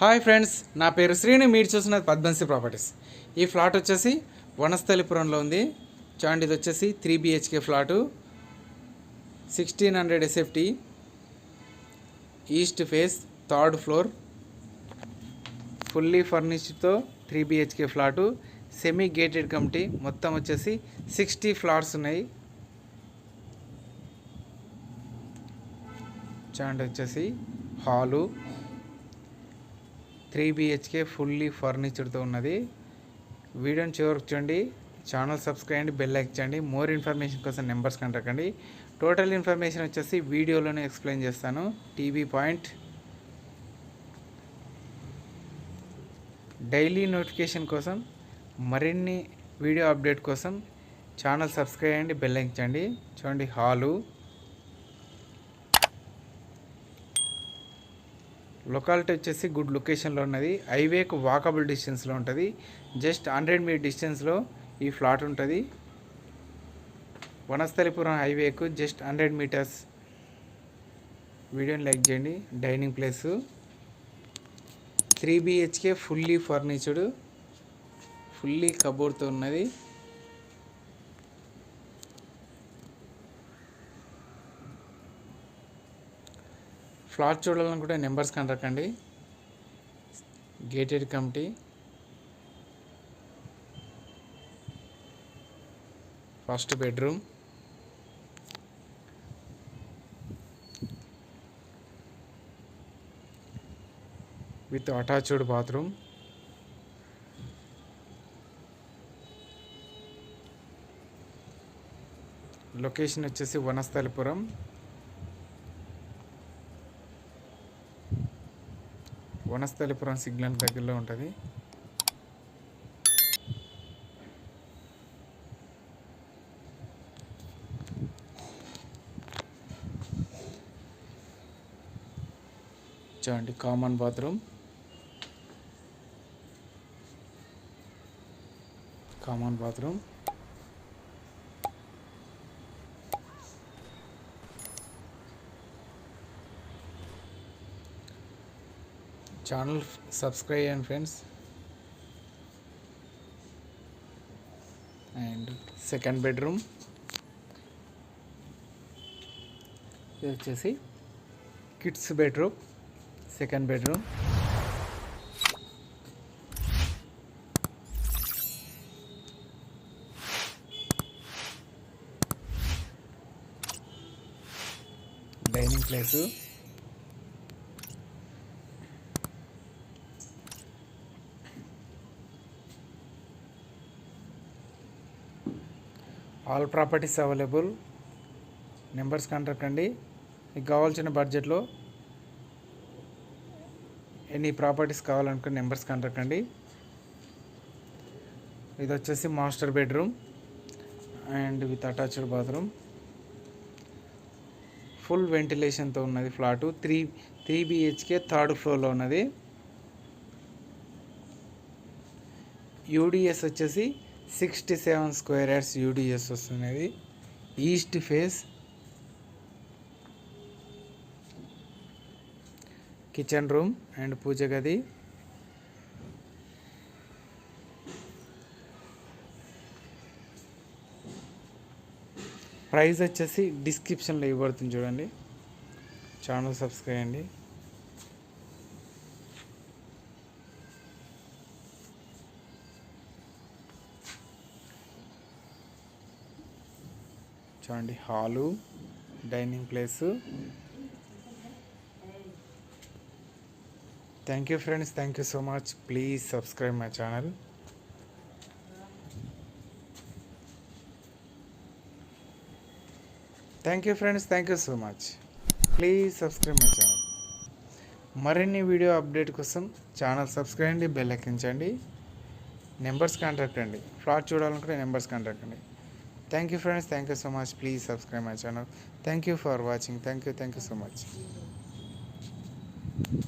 Hi friends, నా పేరు శ్రీని. మీరు చూస్తున్నది పద్మశ్రీ ప్రాపర్టీస్. ఈ ఫ్లాట్ వచ్చేసి వనస్థలిపురంలో ఉంది. చూడండి, ఇది వచ్చేసి 3 BHK flat, 1600 SFT, east face, 3rd floor, fully ఫర్నిష్డ్తో 3 BHK flat, semi gated community. మొత్తం వచ్చేసి 60 ఫ్లాట్స్ ఉన్నాయి. చూడండి, వచ్చేసి హాలు, 3 BHK ఫుల్లీ ఫర్నిచర్తో ఉన్నది. వీడియోని చివరికి చూడండి. ఛానల్ సబ్స్క్రైబ్ చేయండి, బెల్ లైక్ చేయండి. మోర్ ఇన్ఫర్మేషన్ కోసం నెంబర్స్ కంటాకండి. టోటల్ ఇన్ఫర్మేషన్ వచ్చేసి వీడియోలోనే ఎక్స్ప్లెయిన్ చేస్తాను. TV point. డైలీ నోటిఫికేషన్ కోసం, మరిన్ని వీడియో అప్డేట్ కోసం ఛానల్ సబ్స్క్రైబ్ చేయండి, బెల్ లైక్ చేయండి. చూడండి, హాలు, లొకాలిటీ వచ్చేసి గుడ్ లొకేషన్లో ఉన్నది. హైవేకు వాకబుల్ డిస్టెన్స్లో ఉంటుంది. జస్ట్ 100 మీటర్ డిస్టెన్స్లో ఈ ఫ్లాట్ ఉంటుంది. వనస్థలిపురం హైవేకు జస్ట్ 100 మీటర్స్. వీడియోని లైక్ చేయండి. Dining place, 3 BHK fully furnitured, fully కబోర్డ్తో ఉన్నది. ఫ్లాట్ చూడాలనుకుంటే నెంబర్స్ కనరకండి. Gated community, first bedroom, with attached bathroom, location వచ్చేసి వనస్థలిపురం. వనస్థలిపురం సిగ్నల్ దగ్గరలో ఉంటుంది. చూడండి, కామన్ బాత్రూమ్, ఛానల్ సబ్స్క్రైబ్ చేయండి ఫ్రెండ్స్. అండ్ సెకండ్ బెడ్రూమ్, ఇది వచ్చేసి kids bedroom, second bedroom. Dining place, all properties available. Numbers contact అండి. మీకు కావాల్సిన బడ్జెట్లో ఎన్ని ప్రాపర్టీస్ కావాలనుకున్న నెంబర్స్ కాంటాక్ట్ అండి. ఇది వచ్చేసి master bedroom and with attached bathroom, full వెంటిలేషన్తో ఉన్నది. ఫ్లాటు 3 BHK 3rd ఫ్లోర్లో ఉన్నది. యూడిఎస్ వచ్చేసి 67 స్క్వేర్ యార్డ్స్ యూడిఎస్ వస్తున్నది. East face, kitchen room and puja గది. ప్రైస్ వచ్చేసి డిస్క్రిప్షన్లో ఇవ్వబడుతుంది, చూడండి. ఛానల్ సబ్స్క్రైబ్ చేయండి. చూడండి, hall, dining place. Thank you friends, thank you so much. Please subscribe my channel. Thank you friends, thank you so much. Please subscribe my channel. మరిన్ని video update కోసం channel subscribe అండి, bell ఎక్కించండి. Numbers contact అండి. Flat చూడాలనుకుంటే numbers contact అండి. Thank you friends, thank you so much. Please subscribe my channel. Thank you for watching. Thank you so much.